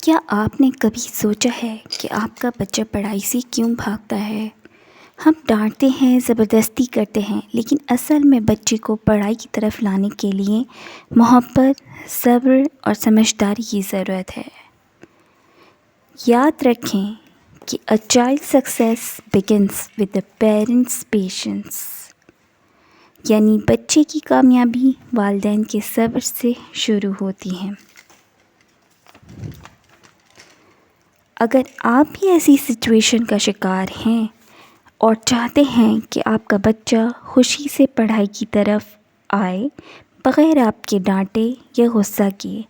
کیا آپ نے کبھی سوچا ہے کہ آپ کا بچہ پڑھائی سے کیوں بھاگتا ہے؟ ہم ڈانٹتے ہیں، زبردستی کرتے ہیں، لیکن اصل میں بچے کو پڑھائی کی طرف لانے کے لیے محبت، صبر اور سمجھداری کی ضرورت ہے۔ یاد رکھیں کہ a child's success begins with the parents' patience، یعنی بچے کی کامیابی والدین کے صبر سے شروع ہوتی ہے۔ اگر آپ بھی ایسی سچویشن کا شکار ہیں اور چاہتے ہیں کہ آپ کا بچہ خوشی سے پڑھائی کی طرف آئے بغیر آپ کے ڈانٹے یا غصہ کیے،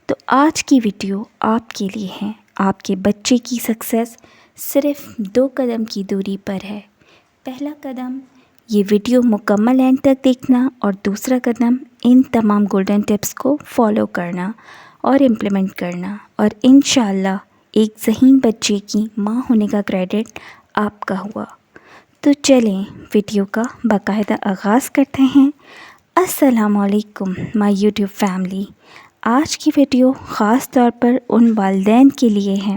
تو آج کی ویڈیو آپ کے لیے ہے۔ آپ کے بچے کی سکسیس صرف 2 قدم کی دوری پر ہے۔ پہلا قدم یہ ویڈیو مکمل اینڈ تک دیکھنا، اور دوسرا قدم ان تمام گولڈن ٹپس کو فالو کرنا اور امپلیمنٹ کرنا، اور انشاءاللہ ایک ذہین بچے کی ماں ہونے کا کریڈٹ آپ کا ہوا۔ تو چلیں ویڈیو کا باقاعدہ آغاز کرتے ہیں۔ السلام علیکم مائی یوٹیوب فیملی۔ آج کی ویڈیو خاص طور پر ان والدین کے لیے ہے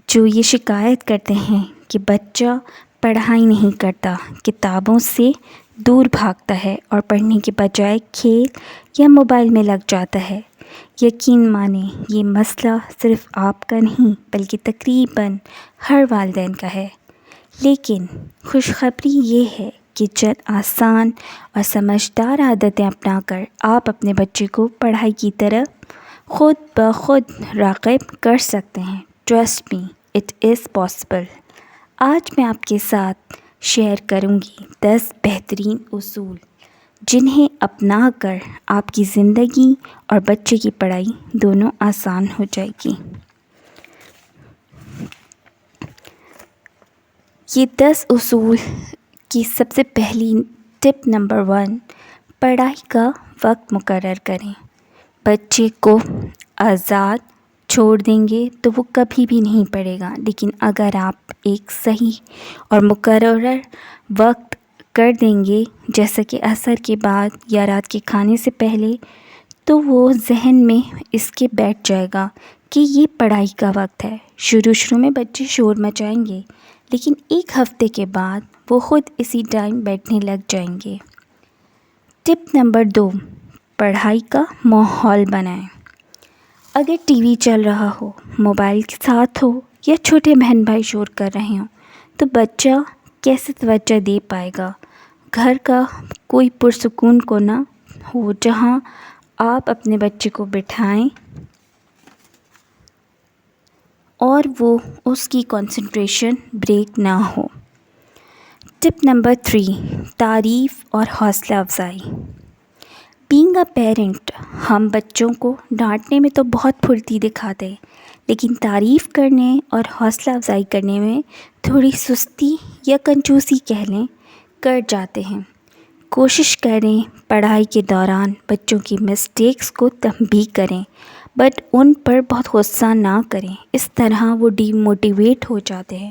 جو یہ شکایت کرتے ہیں کہ بچہ پڑھائی نہیں کرتا، کتابوں سے دور بھاگتا ہے اور پڑھنے کے بجائے کھیل یا موبائل میں لگ جاتا ہے۔ یقین مانیں یہ مسئلہ صرف آپ کا نہیں بلکہ تقریباً ہر والدین کا ہے، لیکن خوشخبری یہ ہے کہ چند آسان اور سمجھدار عادتیں اپنا کر آپ اپنے بچے کو پڑھائی کی طرف خود بخود راغب کر سکتے ہیں۔ Trust me, it is possible. آج میں آپ کے ساتھ شیئر کروں گی 10 بہترین اصول جنہیں اپنا کر آپ کی زندگی اور بچے کی پڑھائی دونوں آسان ہو جائے گی۔ یہ 10 اصول کی سب سے پہلی ٹپ نمبر 1، پڑھائی کا وقت مقرر کریں۔ بچے کو آزاد چھوڑ دیں گے تو وہ کبھی بھی نہیں پڑھے گا، لیکن اگر آپ ایک صحیح اور مقرر وقت کر دیں گے جیسا کہ عصر کے بعد یا رات کے کھانے سے پہلے، تو وہ ذہن میں اس کے بیٹھ جائے گا کہ یہ پڑھائی کا وقت ہے۔ شروع میں بچے شور مچائیں گے، لیکن ایک ہفتے کے بعد وہ خود اسی ٹائم بیٹھنے لگ جائیں گے۔ ٹپ نمبر 2، پڑھائی کا ماحول بنائیں۔ اگر ٹی وی چل رہا ہو، موبائل کے ساتھ ہو یا چھوٹے بہن بھائی شور کر رہے ہوں تو بچہ کیسے توجہ دے پائے گا؟ گھر کا کوئی پرسکون کونا ہو جہاں آپ اپنے بچے کو بٹھائیں اور وہ اس کی کنسنٹریشن بریک نہ ہو۔ ٹپ نمبر 3، تعریف اور حوصلہ افزائی۔ بینگ اے پیرنٹ، ہم بچوں کو ڈانٹنے میں تو بہت پھرتی دکھاتے ہیں، لیکن تعریف کرنے اور حوصلہ افزائی کرنے میں تھوڑی سستی یا کنجوسی کہہ لیں کر جاتے ہیں۔ کوشش کریں پڑھائی کے دوران بچوں کی مسٹیکس کو تنبیہ کریں، بٹ ان پر بہت غصہ نہ کریں۔ اس طرح وہ ڈی موٹیویٹ ہو جاتے ہیں،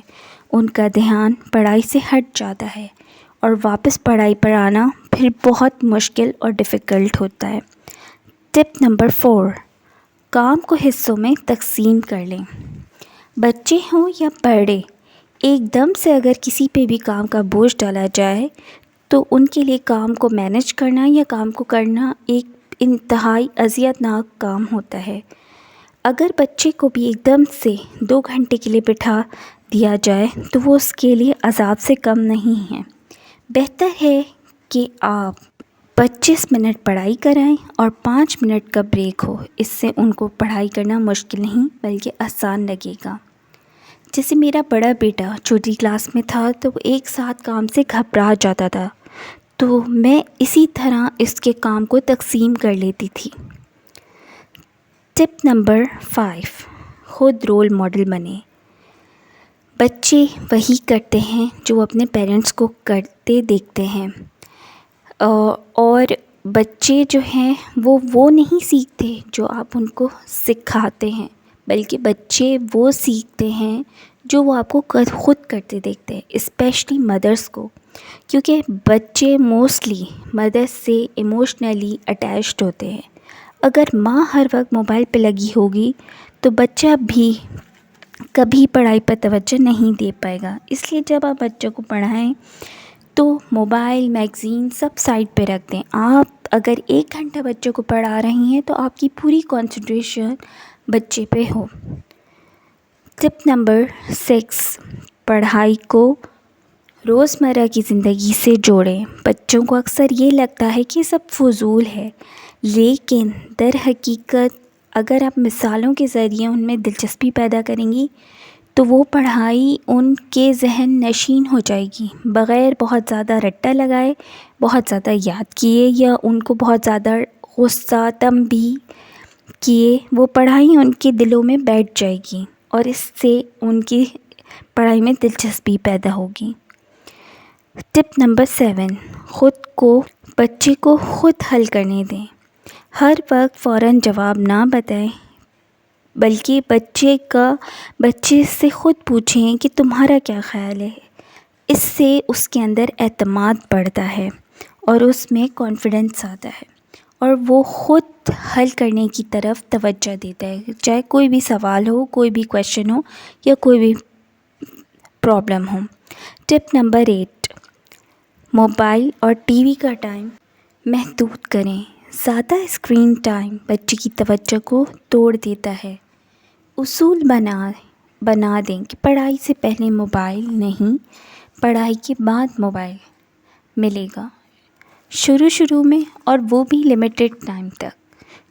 ان کا دھیان پڑھائی سے ہٹ جاتا ہے اور واپس پڑھائی پر آنا پھر بہت مشکل اور ڈیفیکلٹ ہوتا ہے۔ ٹپ نمبر 4، کام کو حصوں میں تقسیم کر لیں۔ بچے ہوں یا بڑے، ایک دم سے اگر کسی پہ بھی کام کا بوجھ ڈالا جائے تو ان کے لیے کام کو مینیج کرنا یا کام کو کرنا ایک انتہائی اذیت ناک کام ہوتا ہے۔ اگر بچے کو بھی ایک دم سے 2 گھنٹے کے لیے بٹھا دیا جائے تو وہ اس کے لیے عذاب سے کم نہیں ہے۔ بہتر ہے کہ آپ 25 منٹ پڑھائی کرائیں اور 5 منٹ کا بریک ہو۔ اس سے ان کو پڑھائی کرنا مشکل نہیں بلکہ آسان لگے گا۔ جیسے میرا بڑا بیٹا چھوٹی کلاس میں تھا تو وہ ایک ساتھ کام سے گھبرا جاتا تھا، تو میں اسی طرح اس کے کام کو تقسیم کر لیتی تھی۔ ٹپ نمبر 5، خود رول ماڈل بنیں۔ بچے وہی کرتے ہیں جو وہ اپنے پیرنٹس کو کرتے دیکھتے ہیں، اور بچے جو ہیں وہ نہیں سیکھتے جو آپ ان کو سکھاتے ہیں، بلکہ بچے وہ سیکھتے ہیں جو وہ آپ کو خود کرتے دیکھتے ہیں، اسپیشلی مدرس کو، کیونکہ بچے موسٹلی مدر سے ایموشنلی اٹیچڈ ہوتے ہیں۔ اگر ماں ہر وقت موبائل پہ لگی ہوگی تو بچہ بھی کبھی پڑھائی پر توجہ نہیں دے پائے گا. اس لیے جب آپ بچوں کو پڑھائیں تو موبائل، میگزین سب سائڈ پہ رکھ دیں. آپ اگر 1 گھنٹہ بچوں کو پڑھا رہی ہیں تو آپ کی پوری کنسنٹریشن بچے پہ ہو. ٹپ نمبر 6، پڑھائی کو روزمرہ کی زندگی سے جوڑیں. بچوں کو اکثر یہ لگتا ہے کہ سب فضول ہے، لیکن در حقیقت اگر آپ مثالوں کے ذریعے ان میں دلچسپی پیدا کریں گی تو وہ پڑھائی ان کے ذہن نشین ہو جائے گی. بغیر بہت زیادہ رٹا لگائے، بہت زیادہ یاد کیے یا ان کو بہت زیادہ غصہ تنبیہ کیے، وہ پڑھائی ان کے دلوں میں بیٹھ جائے گی اور اس سے ان کی پڑھائی میں دلچسپی پیدا ہوگی. ٹپ نمبر 7، بچے کو خود حل کرنے دیں. ہر وقت فوراً جواب نہ بتائیں، بلکہ بچے سے خود پوچھیں کہ تمہارا کیا خیال ہے. اس سے اس کے اندر اعتماد بڑھتا ہے اور اس میں کانفیڈنس آتا ہے اور وہ خود حل کرنے کی طرف توجہ دیتا ہے، چاہے کوئی بھی سوال ہو، کوئی بھی کویشچن ہو یا کوئی بھی پرابلم ہو. ٹپ نمبر 8، موبائل اور ٹی وی کا ٹائم محدود کریں. زیادہ اسکرین ٹائم بچے کی توجہ کو توڑ دیتا ہے. اصول بنا دیں کہ پڑھائی سے پہلے موبائل نہیں، پڑھائی کے بعد موبائل ملے گا. شروع میں اور وہ بھی لمیٹڈ ٹائم تک.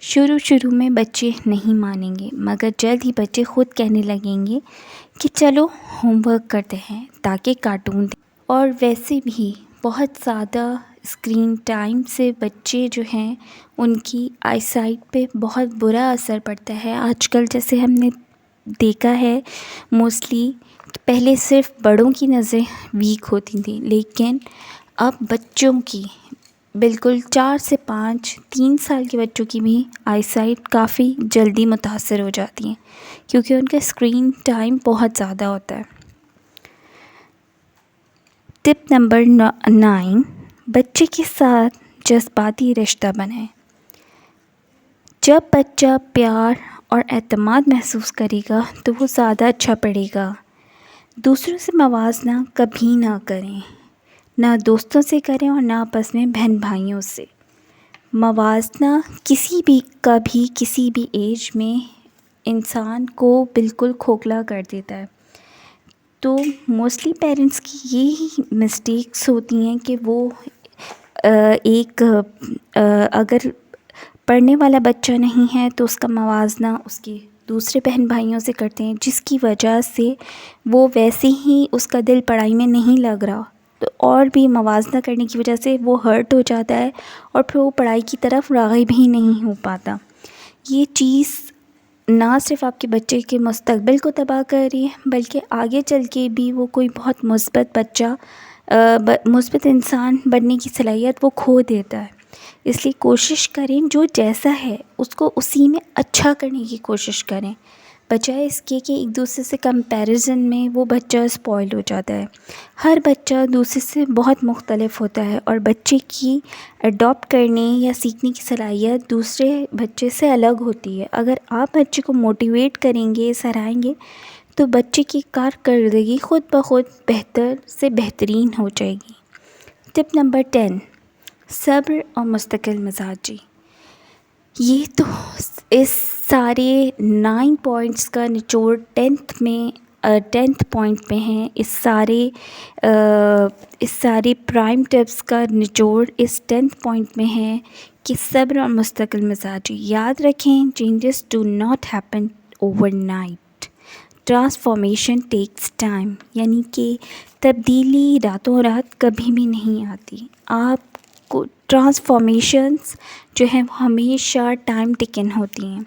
شروع میں بچے نہیں مانیں گے، مگر جلد ہی بچے خود کہنے لگیں گے کہ چلو ہوم ورک کرتے ہیں تاکہ کارٹون دیں. اور ویسے بھی بہت زیادہ اسکرین ٹائم سے بچے جو ہیں ان کی آئی سائٹ پہ بہت برا اثر پڑتا ہے. آج کل جیسے ہم نے دیکھا ہے موسٹلی پہلے صرف بڑوں کی نظریں ویک ہوتی تھیں، لیکن اب بچوں کی بالکل 4 سے 5 3 سال کے بچوں کی بھی آئی سائٹ کافی جلدی متاثر ہو جاتی ہیں کیونکہ ان کا اسکرین ٹائم بہت زیادہ ہوتا ہے. ٹپ نمبر 9، بچے کے ساتھ جذباتی رشتہ بنائیں. جب بچہ پیار اور اعتماد محسوس کرے گا تو وہ زیادہ اچھا پڑھے گا. دوسروں سے موازنہ کبھی نہ کریں، نہ دوستوں سے کریں اور نہ آپس میں بہن بھائیوں سے. موازنہ کسی بھی ایج میں انسان کو بالکل کھوکھلا کر دیتا ہے. تو موسٹلی پیرنٹس کی یہی مسٹیکس ہوتی ہیں کہ وہ اگر پڑھنے والا بچہ نہیں ہے تو اس کا موازنہ اس کے دوسرے بہن بھائیوں سے کرتے ہیں، جس کی وجہ سے وہ ویسے ہی اس کا دل پڑھائی میں نہیں لگ رہا تو اور بھی موازنہ کرنے کی وجہ سے وہ ہرٹ ہو جاتا ہے اور پھر وہ پڑھائی کی طرف راغب ہی نہیں ہو پاتا. یہ چیز نہ صرف آپ کے بچے کے مستقبل کو تباہ کر رہی ہے بلکہ آگے چل کے بھی وہ کوئی بہت مثبت انسان بننے کی صلاحیت وہ کھو دیتا ہے. اس لیے کوشش کریں جو جیسا ہے اس کو اسی میں اچھا کرنے کی کوشش کریں، بجائے اس کے کہ ایک دوسرے سے کمپیریزن میں وہ بچہ اسپوائل ہو جاتا ہے. ہر بچہ دوسرے سے بہت مختلف ہوتا ہے اور بچے کی اڈاپٹ کرنے یا سیکھنے کی صلاحیت دوسرے بچے سے الگ ہوتی ہے. اگر آپ بچے کو موٹیویٹ کریں گے، سراہیں گے تو بچے کی کارکردگی خود بخود بہتر سے بہترین ہو جائے گی. ٹپ نمبر 10، صبر اور مستقل مزاجی. یہ تو اس سارے 9 پوائنٹس کا نچوڑ 10th پوائنٹ میں ہیں. اس سارے پرائم ٹپس کا نچوڑ اس 10th پوائنٹ میں ہے کہ صبر اور مستقل مزاجی. یاد رکھیں، changes do not happen over night, transformation takes time. یعنی کہ تبدیلی راتوں رات کبھی بھی نہیں آتی. آپ کو ٹرانسفارمیشنز جو ہیں وہ ہمیشہ ٹائم ٹیکن ہوتی ہیں.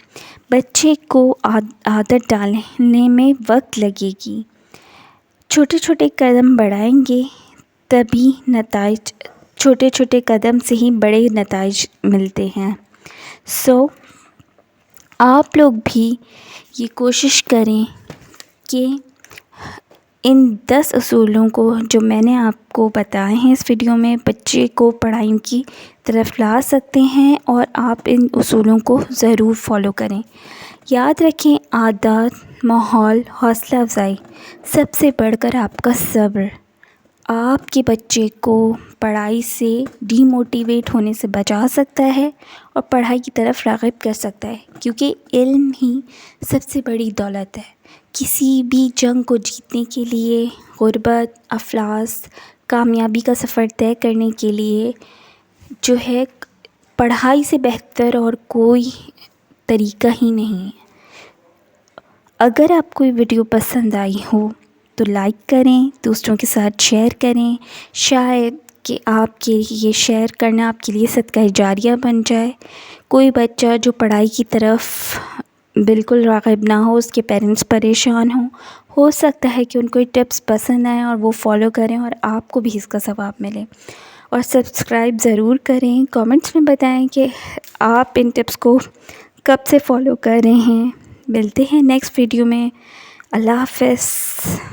بچے کو عادت ڈالنے میں وقت لگے گی. چھوٹے چھوٹے قدم بڑھائیں گے تبھی چھوٹے چھوٹے قدم سے ہی بڑے نتائج ملتے ہیں. آپ لوگ بھی یہ کوشش کریں کہ ان 10 اصولوں کو جو میں نے آپ کو بتائے ہیں اس ویڈیو میں بچے کو پڑھائی کی طرف لا سکتے ہیں، اور آپ ان اصولوں کو ضرور فالو کریں۔ یاد رکھیں، عادات، ماحول، حوصلہ افزائی، سب سے بڑھ کر آپ کا صبر آپ کے بچے کو پڑھائی سے ڈی موٹیویٹ ہونے سے بچا سکتا ہے اور پڑھائی کی طرف راغب کر سکتا ہے، کیونکہ علم ہی سب سے بڑی دولت ہے۔ کسی بھی جنگ کو جیتنے کے لیے، غربت، افلاس، کامیابی کا سفر طے کرنے کے لیے جو ہے پڑھائی سے بہتر اور کوئی طریقہ ہی نہیں ہے۔ اگر آپ کو یہ ویڈیو پسند آئی ہو تو لائک کریں، دوسروں کے ساتھ شیئر کریں، شاید کہ آپ کے یہ شیئر کرنا آپ کے لیے صدقہ جاریہ بن جائے۔ کوئی بچہ جو پڑھائی کی طرف بالکل راغب نہ ہو، اس کے پیرنٹس پریشان ہوں، ہو سکتا ہے کہ ان کو یہ ٹپس پسند آئیں اور وہ فالو کریں اور آپ کو بھی اس کا ثواب ملے۔ اور سبسکرائب ضرور کریں، کامنٹس میں بتائیں کہ آپ ان ٹپس کو کب سے فالو کر رہے ہیں۔ ملتے ہیں نیکسٹ ویڈیو میں۔ اللہ حافظ۔